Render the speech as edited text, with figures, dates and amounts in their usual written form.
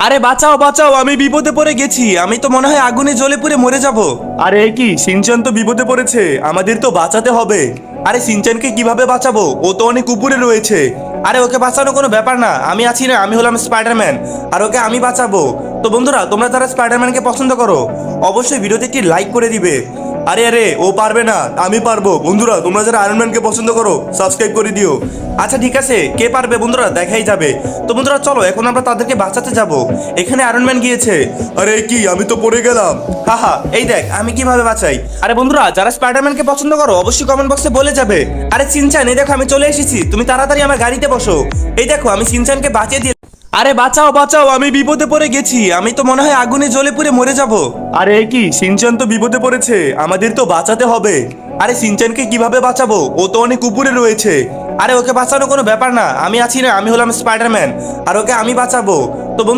আরে বাঁচাও বাঁচাও, আমি বিপদে পড়ে গেছি। আমি তো মনে হয় আগুনে জ্বলে পুড়ে মরে যাব। আরে এ কি, সিনচান তো বিপদে পড়েছে, আমাদের তো বাঁচাতে হবে। আরে সিনচানকে কিভাবে বাঁচাবো? ও তো অনেক উপরে রয়েছে। আরে ওকে বাঁচানো কোনো ব্যাপার না, আমি আছি না, আমি হলাম স্পাইডারম্যান, আর ওকে আমি বাঁচাবো। তো বন্ধুরা, তোমরা যারা স্পাইডারম্যানকে পছন্দ করো অবশ্যই ভিডিওতে একটি লাইক করে দিবে। আরে আরে, ও পারবে না, আমি পারবো। বন্ধুরা, তোমরা যারা আয়রন ম্যানকে পছন্দ করো সাবস্ক্রাইব করে দিও। আচ্ছা ঠিক আছে, কে পারবে বন্ধুরা দেখাই যাবে। তো বন্ধুরা চলো, এখন আমরা তাদেরকে বাঁচাতে যাব। এখানে আয়রন ম্যান গিয়েছে। আরে কি, আমি তো পড়ে গেলাম। হাহা, এই দেখ আমি কিভাবে বাঁচাই। আরে বন্ধুরা, যারা স্পাইডারম্যানকে পছন্দ করো অবশ্যই কমেন্ট বক্সে বলে যাবে। আরে সিনচান, এই দেখো আমি চলে এসেছি, তুমি তাড়াতাড়ি আমার গাড়িতে বসো। এই দেখো আমি সিনচানকে বাঁচিয়ে দিয়ে। আরে বাঁচাও বাঁচাও, আমি বিপদে পড়ে গেছি। আমি তো মনে হয় আগুনে জ্বলে পুড়ে মরে যাব। আরে এ কি, সিনচান তো বিপদে পড়েছে, আমাদের তো বাঁচাতে হবে। আরে সিনচানকে কিভাবে বাঁচাবো? ও তো অনেক উপরে রয়েছে। আরে ওকে বাঁচানো কোনো ব্যাপার না, আমি আছি না, আমি হলাম স্পাইডারম্যান, আর ওকে আমি বাঁচাবো। তো বন্ধু